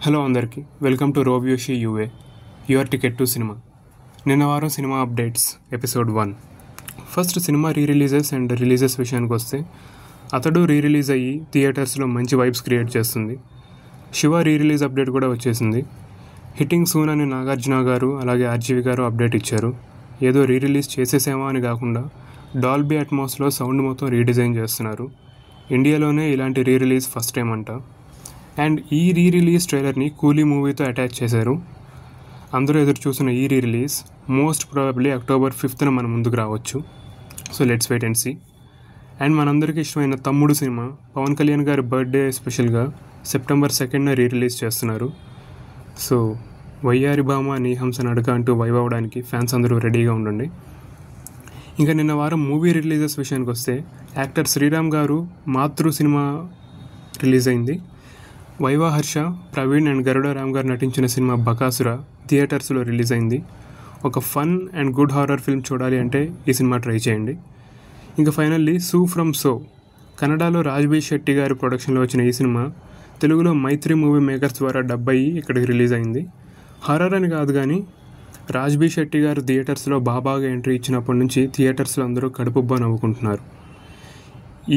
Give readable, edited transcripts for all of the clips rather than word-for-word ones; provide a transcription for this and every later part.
Hello అందరికీ welcome to రోవ్యూషి UA your ticket to cinema. నిన్న వారం cinema updates episode 1. First cinema releases and releases విషయానికి వస్తే అతడు రిలీజ్ అయ్యి థియేటర్స్లో మంచి వైబ్స్ క్రియేట్ చేస్తుంది. శివ రిలీజ్ అప్డేట్ కూడా వచ్చేసింది. హిట్టింగ్ సూన్ అని నాగార్జున గారు అలాగే ఆర్జీవి గారు అప్డేట్ ఇచ్చారు. ఏదో రిలీజ్ చేసేసామా అని కాకుండా డాల్బీ అట్మాస్లో సౌండ్ మొత్తం రీడిజైన్ చేస్తున్నారు. ఇండియాలోనే ఇలాంటి రిలీజ్ ఫస్ట్ టైం అంట. అండ్ ఈ రిలీజ్ ట్రైలర్ని కూలీ మూవీతో అటాచ్ చేశారు. అందరూ ఎదురు చూసిన ఈ release most probably October 5th మన ముందుకు రావచ్చు. So let's wait and see. And మనందరికీ ఇష్టమైన తమ్ముడు సినిమా పవన్ కళ్యాణ్ గారి బర్త్డే స్పెషల్గా September 2nd రిలీజ్ చేస్తున్నారు. సో వయ్యారి భామ నీ హంస నడక అంటూ వైవ్ అవ్వడానికి ఫ్యాన్స్ అందరూ రెడీగా ఉండండి. ఇంకా నిన్న వారం మూవీ రిలీజెస్ విషయానికి వస్తే యాక్టర్ శ్రీరామ్ గారు మాతృ సినిమా రిలీజ్ అయింది. వైవా హర్ష, ప్రవీణ్ అండ్ గరుడ రామ్ గారు నటించిన సినిమా బకాసుర థియేటర్స్లో రిలీజ్ అయింది. ఒక fun and good horror film చూడాలి అంటే ఈ సినిమా ట్రై చేయండి. ఇంకా ఫైనల్లీ సూ ఫ్రమ్ సో కన్నడలో రాజ్బీ శెట్టి గారి ప్రొడక్షన్లో వచ్చిన ఈ సినిమా తెలుగులో మైత్రి మూవీ మేకర్స్ ద్వారా డబ్ అయ్యి ఇక్కడికి రిలీజ్ అయింది. హారర్ అని కాదు కానీ రాజ్బీ శెట్టి గారు థియేటర్స్లో బాబాగా ఎంట్రీ ఇచ్చినప్పటి నుంచి థియేటర్స్లో అందరూ కడుపుబ్బా నవ్వుకుంటున్నారు.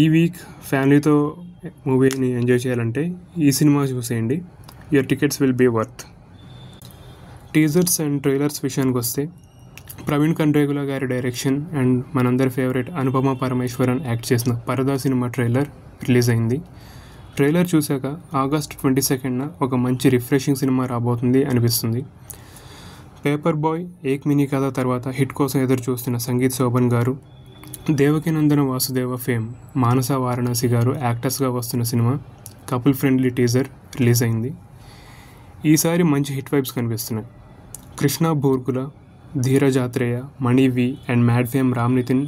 ఈ వీక్ ఫ్యామిలీతో మూవీని ఎంజాయ్ చేయాలంటే ఈ సినిమా చూసేయండి. Your tickets will be worth. Teasers and trailers విషయానికి వస్తే ప్రవీణ్ కండ్రేగుల గారి డైరెక్షన్ అండ్ మనందరి ఫేవరెట్ అనుపమ పరమేశ్వరన్ యాక్ట్ చేసిన పరదా సినిమా ట్రైలర్ రిలీజ్ అయింది. ట్రైలర్ చూశాక August 22nd ఒక మంచి రిఫ్రెషింగ్ సినిమా రాబోతుంది అనిపిస్తుంది. పేపర్ బాయ్, ఏక్ మినీ కథ తర్వాత హిట్ కోసం ఎదురు చూస్తున్న సంగీత్ శోభన్ గారు, దేవకినందన వాసుదేవ ఫేమ్ మానస వారణాసి గారు యాక్టర్స్గా వస్తున్న cinema couple friendly teaser release అయింది. ఈసారి మంచి హిట్ వైబ్స్ కనిపిస్తున్నాయి. Krishna Burugula, Dheeraj Athreya, Mani V and MAD fame Ram Nitin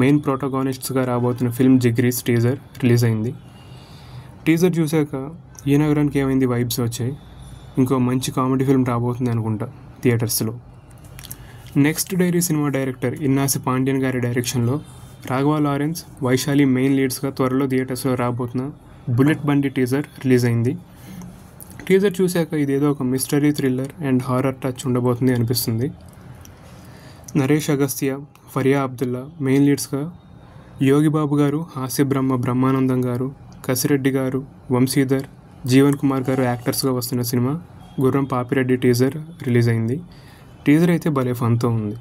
main ప్రోటోగానిస్ట్స్గా రాబోతున్న ఫిల్మ్ జిగ్రీస్ టీజర్ రిలీజ్ అయింది. టీజర్ చూశాక ఈ నగరానికి ఏమైంది వైబ్స్ వచ్చాయి. ఇంకో మంచి కామెడీ ఫిల్మ్ రాబోతుంది అనుకుంటా థియేటర్స్లో. Next diary cinema director Innasi Pandiyan గారి డైరెక్షన్లో రాఘవ లారెన్స్, వైశాలి మెయిన్ లీడ్స్గా త్వరలో థియేటర్స్లో రాబోతున్న బుల్లెట్ బండి టీజర్ రిలీజ్ అయింది. టీజర్ చూశాక ఇదేదో ఒక mystery thriller and horror touch ఉండబోతుంది అనిపిస్తుంది. నరేష్ అగస్త్య, ఫరియా అబ్దుల్లా మెయిన్ లీడ్స్గా, యోగిబాబు గారు, హాస్య బ్రహ్మానందం గారు, కసిరెడ్డి గారు, వంశీధర్, జీవన్ కుమార్ గారు యాక్టర్స్గా వస్తున్న సినిమా గుర్రం పాపిరెడ్డి టీజర్ రిలీజ్ అయింది. టీజర్ అయితే భలే ఫన్తో ఉంది.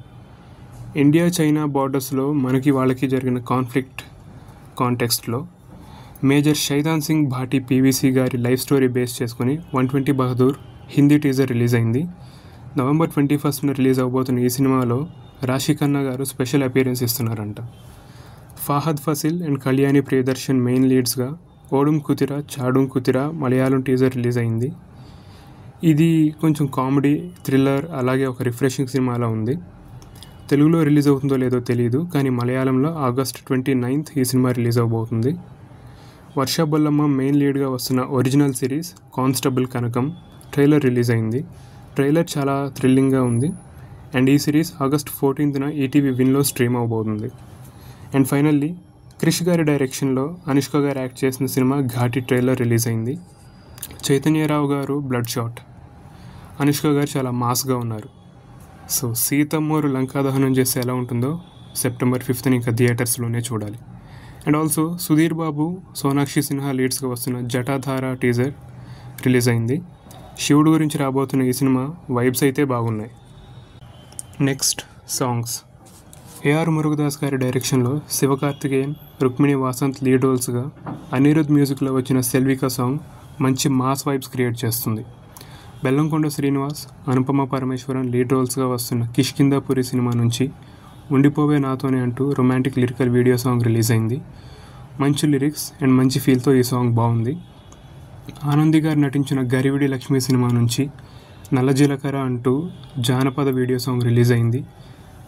ఇండియా చైనా బార్డర్స్లో మనకి వాళ్ళకి జరిగిన కాన్ఫ్లిక్ట్ కాంటెక్స్ట్లో మేజర్ షైదాన్ సింగ్ భాటి పీవీసీ గారి లైఫ్ స్టోరీ బేస్ చేసుకుని 120 బహదూర్ హిందీ టీజర్ రిలీజ్ అయింది. November 21st రిలీజ్ అవబోతున్న ఈ సినిమాలో రాశి ఖన్నా గారు స్పెషల్ అపియరెన్స్ ఇస్తున్నారంట. ఫాహద్ ఫసిల్ అండ్ కళ్యాణి ప్రియదర్శన్ మెయిన్ లీడ్స్గా ఓడుం కుతిరా చాడుం కుతిరా మలయాళం టీజర్ రిలీజ్ అయింది. ఇది కొంచెం కామెడీ, థ్రిల్లర్ అలాగే ఒక రిఫ్రెషింగ్ సినిమాలా ఉంది. తెలుగులో రిలీజ్ అవుతుందో లేదో తెలియదు, కానీ మలయాళంలో August 29th ఈ సినిమా రిలీజ్ అవబోతుంది. వర్ష బొల్లమ్మ మెయిన్ లీడ్గా వస్తున్న original series constable Kanakam trailer release అయింది. ట్రైలర్ చాలా థ్రిల్లింగ్గా ఉంది. అండ్ ఈ సిరీస్ August 14th ఈటీవీ విన్లో స్ట్రీమ్ అవబోతుంది. అండ్ ఫైనల్లీ క్రిష్ గారి డైరెక్షన్లో అనుష్క గారు యాక్ట్ చేసిన సినిమా ఘాటి ట్రైలర్ రిలీజ్ అయింది. చైతన్యరావు గారు బ్లడ్ షాట్, అనుష్క గారు చాలా మాస్గా ఉన్నారు. సో సీతమ్మోరు లంకా దహనం చేస్తే ఎలా ఉంటుందో September 5th ఇంకా థియేటర్స్లోనే చూడాలి. అండ్ ఆల్సో సుధీర్ బాబు, సోనాక్షి సిన్హా లీడ్స్గా వస్తున్న జటాధార టీజర్ రిలీజ్ అయింది. శివుడు గురించి రాబోతున్న ఈ సినిమా వైబ్స్ అయితే బాగున్నాయి. Next songs. ఏఆర్ మురుగదాస్ గారి డైరెక్షన్లో శివకార్తికేయన్, రుక్మిణి వాసంత్ లీడ్ రోల్స్గా, అనిరుద్ మ్యూజిక్లో వచ్చిన సెల్వికా సాంగ్ మంచి మాస్ వైబ్స్ క్రియేట్ చేస్తుంది. బెల్లంకొండ శ్రీనివాస్, అనుపమ పరమేశ్వరన్ లీడ్ రోల్స్గా వస్తున్న కిష్కిందాపురి సినిమా నుంచి ఉండిపోవే నాతోనే అంటూ romantic lyrical video song release అయింది. మంచి లిరిక్స్ అండ్ మంచి ఫీల్తో ఈ సాంగ్ బాగుంది. ఆనంది గారు నటించిన గరివిడి లక్ష్మి సినిమా నుంచి నల్లజీలకర అంటూ జానపద వీడియో సాంగ్ రిలీజ్ అయింది.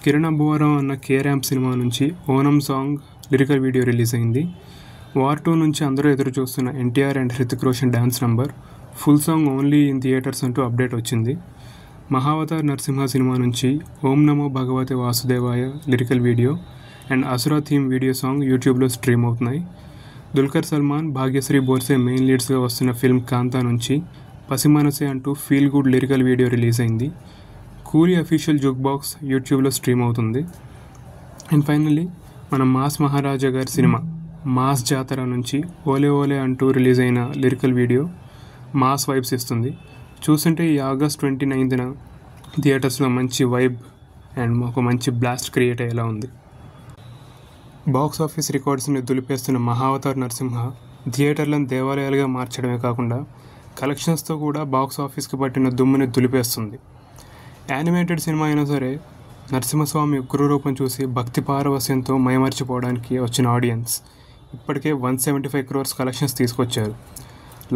కిరణ్ అబ్బువరం అన్న కే-ర్యాంప్ సినిమా నుంచి Onam song lyrical video release అయింది. వార్ 2 నుంచి అందరూ ఎదురు చూస్తున్న NTR and Hrithik Roshan dance number full song only in theatres అంటూ అప్డేట్ వచ్చింది. మహావతార్ నరసింహ సినిమా నుంచి ఓం నమో భగవతే వాసుదేవాయ lyrical video and అసురా theme video song యూట్యూబ్లో స్ట్రీమ్ అవుతున్నాయి. దుల్కర్ సల్మాన్, భాగ్యశ్రీ బోర్సే మెయిన్ లీడ్స్గా వస్తున్న ఫిల్మ్ కాంతా నుంచి పసిమనసే అంటూ feel good lyrical video release అయింది. కూలీ అఫీషియల్ జూక్ బాక్స్ యూట్యూబ్లో స్ట్రీమ్ అవుతుంది. అండ్ ఫైనల్లీ మన మాస్ మహారాజా గారి సినిమా మాస్ జాతర నుంచి ఓలే ఓలే అంటూ రిలీజ్ అయిన లిరికల్ వీడియో మాస్ వైబ్స్ ఇస్తుంది. చూస్తుంటే ఈ ఆగస్ట్ 29న థియేటర్స్లో మంచి వైబ్ అండ్ ఒక మంచి బ్లాస్ట్ క్రియేట్ అయ్యేలా ఉంది. బాక్స్ ఆఫీస్ రికార్డ్స్ని దులిపేస్తున్న మహావతార్ నరసింహ థియేటర్లను దేవాలయాలుగా మార్చడమే కాకుండా కలెక్షన్స్తో కూడా బాక్స్ ఆఫీస్కి పట్టిన దుమ్ముని దులిపేస్తుంది. యానిమేటెడ్ సినిమా అయినా సరే నరసింహస్వామి ఉగ్రరూపం చూసి భక్తి పారవస్యంతో మైమర్చిపోవడానికి వచ్చిన ఆడియన్స్ ఇప్పటికే 175 crores కలెక్షన్స్ తీసుకొచ్చారు.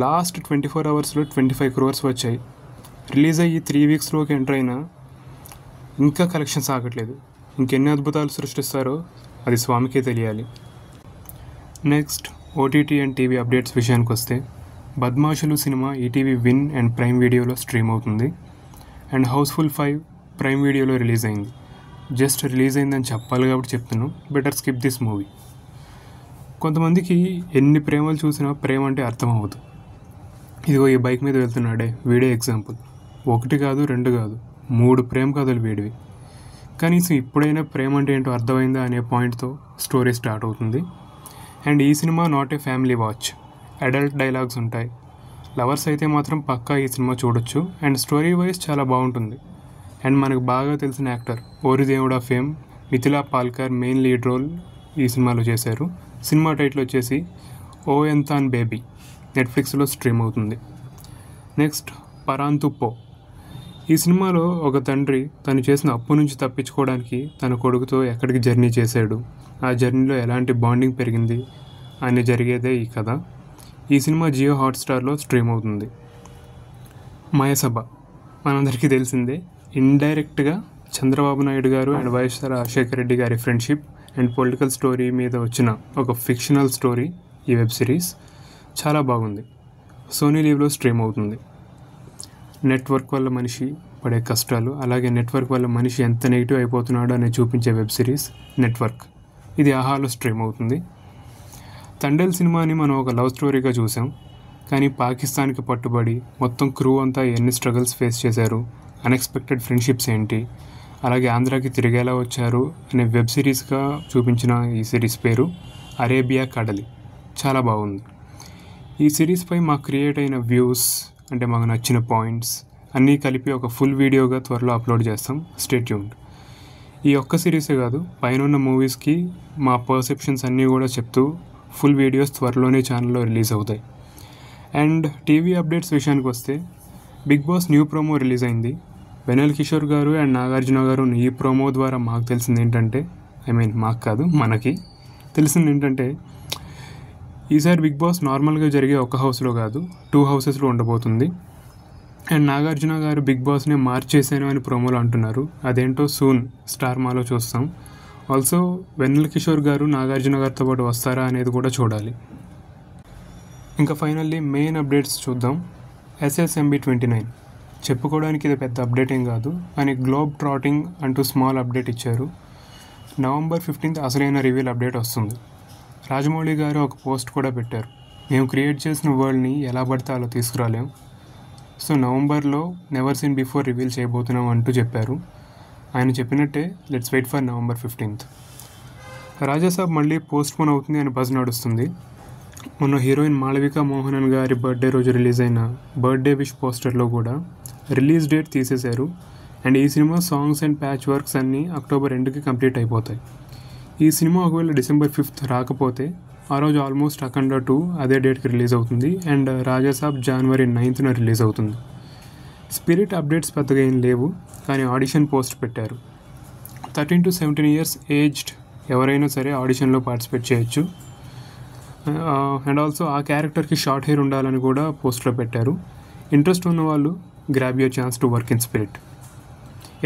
లాస్ట్ 24 hours 25 crores వచ్చాయి. రిలీజ్ అయ్యి 3 weeksలోకి ఎంటర్ అయినా ఇంకా కలెక్షన్స్ ఆగట్లేదు. ఇంకెన్ని అద్భుతాలు సృష్టిస్తారో అది స్వామికే తెలియాలి. Next OTT and TV updates విషయానికి వస్తే Badmashulu cinema ETV Win and Prime వీడియోలో స్ట్రీమ్ అవుతుంది. అండ్ హౌస్ఫుల్ 5 ప్రైమ్ వీడియోలో రిలీజ్ అయింది. జస్ట్ రిలీజ్ అయిందని చెప్పాలి కాబట్టి చెప్తున్నాను, బెటర్ స్కిప్ దిస్ మూవీ. కొంతమందికి ఎన్ని ప్రేమలు చూసినా ప్రేమ అంటే అర్థం అవ్వదు. ఇదిగో ఈ బైక్ మీద వెళ్తున్నాడే వీడే ఎగ్జాంపుల్. 1 కాదు 2 కాదు 3 ప్రేమ కథలు వీడివి. కనీసం ఇప్పుడైనా ప్రేమ అంటే ఏంటో అర్థమైందా అనే పాయింట్తో స్టోరీ స్టార్ట్ అవుతుంది. అండ్ ఈ cinema not a family watch, adult dialogues ఉంటాయి. లవర్స్ అయితే మాత్రం పక్కా ఈ సినిమా చూడొచ్చు. అండ్ స్టోరీ వైజ్ చాలా బాగుంటుంది. అండ్ మనకు బాగా తెలిసిన actor Ori Devuda fame Mithila Palkar main lead role ఈ సినిమాలో చేశారు. సినిమా టైటిల్ వచ్చేసి ఓ ఎంతాన్ బేబీ, నెట్ఫ్లిక్స్లో స్ట్రీమ్ అవుతుంది. నెక్స్ట్ పరాంతుప్పో. ఈ సినిమాలో ఒక తండ్రి తను చేసిన అప్పు నుంచి తప్పించుకోవడానికి తన కొడుకుతో ఎక్కడికి జర్నీ చేశాడు, ఆ జర్నీలో ఎలాంటి బాండింగ్ పెరిగింది అని జరిగేదే ఈ కథ. ఈ సినిమా జియో హాట్స్టార్లో స్ట్రీమ్ అవుతుంది. మయసభ మనందరికీ తెలిసిందే. ఇండైరెక్ట్గా చంద్రబాబు నాయుడు గారు అండ్ వైఎస్ రాజశేఖర రెడ్డి గారి ఫ్రెండ్షిప్ అండ్ పొలిటికల్ స్టోరీ మీద వచ్చిన ఒక ఫిక్షనల్ స్టోరీ ఈ వెబ్ సిరీస్. చాలా బాగుంది. సోనీ లీవ్లో స్ట్రీమ్ అవుతుంది. నెట్వర్క్ వల్ల మనిషి పడే కష్టాలు, అలాగే నెట్వర్క్ వల్ల మనిషి ఎంత నెగిటివ్ అయిపోతున్నాడో అని చూపించే వెబ్ సిరీస్ నెట్వర్క్. ఇది ఆహాలో స్ట్రీమ్ అవుతుంది. తండేల్ సినిమాని మనం ఒక లవ్ స్టోరీగా చూసాం, కానీ పాకిస్తాన్కి పట్టుబడి మొత్తం క్రూ అంతా ఎన్ని స్ట్రగుల్స్ ఫేస్ చేశారు, అన్ఎక్స్పెక్టెడ్ ఫ్రెండ్షిప్స్ ఏంటి, అలాగే ఆంధ్రాకి తిరిగేలా వచ్చారు అనే వెబ్ సిరీస్గా చూపించిన ఈ సిరీస్ పేరు అరేబియా కడలి. చాలా బాగుంది. ఈ సిరీస్పై మాకు క్రియేట్ అయిన వ్యూస్ అంటే మాకు నచ్చిన పాయింట్స్ అన్నీ కలిపి ఒక ఫుల్ వీడియోగా త్వరలో అప్లోడ్ చేస్తాం. Stay tuned. ఈ ఒక్క సిరీసే కాదు, పైన మూవీస్కి మా పర్సెప్షన్స్ అన్నీ కూడా చెప్తూ ఫుల్ వీడియోస్ త్వరలోనే ఛానల్లో రిలీజ్ అవుతాయి. అండ్ టీవీ అప్డేట్స్ విషయానికి వస్తే Bigg Boss new promo release అయింది. వెనల్ కిషోర్ గారు అండ్ నాగార్జున గారు ఈ ప్రోమో ద్వారా మాకు తెలిసింది ఏంటంటే, మాకు కాదు మనకి తెలిసింది ఏంటంటే, ఈసారి బిగ్ బాస్ నార్మల్గా జరిగే ఒక హౌస్లో కాదు 2 houses ఉండబోతుంది. అండ్ నాగార్జున గారు బిగ్ బాస్ని మార్చేసాను అని ప్రోమోలో అంటున్నారు. అదేంటో సూన్ స్టార్ మాలో చూస్తాం. ఆల్సో వెన్నెల కిషోర్ గారు నాగార్జున గారితో పాటు వస్తారా అనేది కూడా చూడాలి. ఇంకా ఫైనల్లీ మెయిన్ అప్డేట్స్ చూద్దాం. SSMB 29 చెప్పుకోవడానికి ఇది పెద్ద అప్డేట్ ఏం కాదు, కానీ గ్లోబ్ ట్రాటింగ్ అంటూ స్మాల్ అప్డేట్ ఇచ్చారు. November 15th అసలైన రివీల్ అప్డేట్ వస్తుంది. రాజమౌళి గారు ఒక పోస్ట్ కూడా పెట్టారు, మేము క్రియేట్ చేసిన వరల్డ్ని ఎలా పడితే అలా తీసుకురాలేం, సో నవంబర్లో నెవర్ సీన్ బిఫోర్ రివీల్ చేయబోతున్నాం అంటూ చెప్పారు. ఆయన చెప్పినట్టే let's wait for November 15th. Raja Saab మళ్ళీ పోస్ట్పోన్ అవుతుంది అని బజ్ నడుస్తుంది. మొన్న హీరోయిన్ మాళవిక మోహనన్ గారి బర్త్డే రోజు రిలీజ్ అయిన బర్త్డే విష్ పోస్టర్లో కూడా రిలీజ్ డేట్ తీసేశారు. అండ్ ఈ cinema songs and patch works అన్నీ October 2కి కంప్లీట్ అయిపోతాయి. ఈ సినిమా ఒకవేళ December 5th రాకపోతే ఆ రోజు ఆల్మోస్ట్ అఖండ 2 అదే డేట్కి రిలీజ్ అవుతుంది. And Raja Saab January 9th release అవుతుంది. స్పిరిట్ అప్డేట్స్ పెద్దగా ఏం లేవు, కానీ ఆడిషన్ పోస్ట్ పెట్టారు. 13 to 17 years ఏజ్డ్ ఎవరైనా సరే ఆడిషన్లో పార్టిసిపేట్ చేయొచ్చు. అండ్ ఆల్సో ఆ క్యారెక్టర్కి షార్ట్ హెయిర్ ఉండాలని కూడా పోస్ట్లో పెట్టారు. ఇంట్రెస్ట్ ఉన్న వాళ్ళు grab your chance to work in spirit.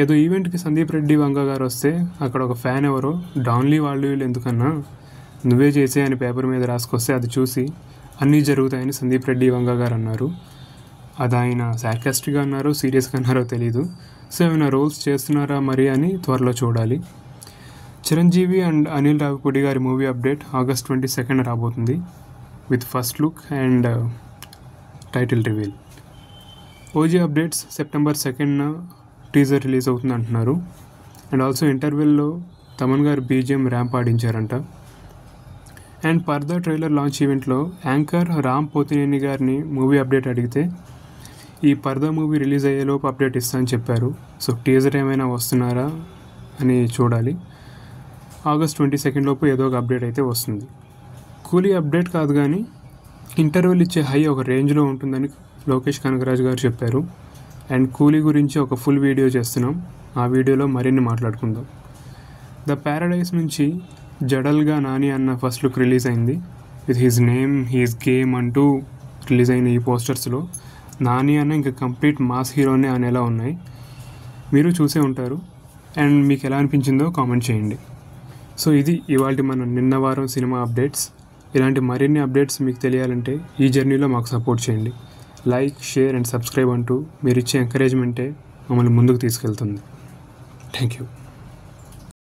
ఏదో ఈవెంట్కి సందీప్ రెడ్డి వంగ గారు వస్తే అక్కడ ఒక ఫ్యాన్ ఎవరో డాన్లీ వాళ్ళు వీళ్ళు ఎందుకన్నా నువ్వే చేసే అని పేపర్ మీద రాసుకొస్తే అది చూసి అన్నీ జరుగుతాయని సందీప్ రెడ్డి వంగ గారు అన్నారు. అది ఆయన సార్కాస్టిక్గా అన్నారో సీరియస్గా అన్నారో తెలీదు. సో ఏమైనా రోల్స్ చేస్తున్నారా మరి అని త్వరలో చూడాలి. చిరంజీవి అండ్ అనిల్ రావిపూడి గారి మూవీ అప్డేట్ August 22 రాబోతుంది with first look and title reveal. OG updates September 2న టీజర్ రిలీజ్ అవుతుంది అంటున్నారు. అండ్ ఆల్సో ఇంటర్వెల్లో తమన్ గారు బీజిఎం ర్యాంప్ ఆడించారంట. అండ్ పర్దా ట్రైలర్ లాంచ్ ఈవెంట్లో యాంకర్ రామ్ పోతినేని గారిని మూవీ అప్డేట్ అడిగితే ఈ పర్దా మూవీ రిలీజ్ అయ్యేలోపు అప్డేట్ ఇస్తా అని చెప్పారు. సో టీజర్ ఏమైనా వస్తున్నారా అని చూడాలి. ఆగస్ట్ 22 లోపు ఏదో ఒక అప్డేట్ అయితే వస్తుంది. కూలీ అప్డేట్ కాదు కానీ ఇంటర్వ్యూలు ఇచ్చే హై ఒక రేంజ్లో ఉంటుందని లోకేష్ కనగరాజు గారు చెప్పారు. అండ్ కూలీ గురించి ఒక ఫుల్ వీడియో చేస్తున్నాం. ఆ వీడియోలో మరిన్ని మాట్లాడుకుందాం. ద ప్యారడైస్ నుంచి జడల్గా నాని అన్న ఫస్ట్ లుక్ రిలీజ్ అయింది. With his name his game అంటూ రిలీజ్ అయిన ఈ పోస్టర్స్లో నాని అన్న ఇంకా కంప్లీట్ మాస్ హీరోనే అనేలా ఉన్నాయి. మీరు చూసే ఉంటారు. అండ్ మీకు ఎలా అనిపించిందో కామెంట్ చేయండి. సో ఇది ఇవాళ మన నిన్న వారం సినిమా అప్డేట్స్. ఇలాంటి మరిన్ని అప్డేట్స్ మీకు తెలియాలంటే ఈ జర్నీలో మాకు సపోర్ట్ చేయండి. లైక్, షేర్ అండ్ సబ్స్క్రైబ్ అంటూ మీరు ఇచ్చే ఎంకరేజ్మెంటే మమ్మల్ని ముందుకు తీసుకెళ్తుంది. Thank you.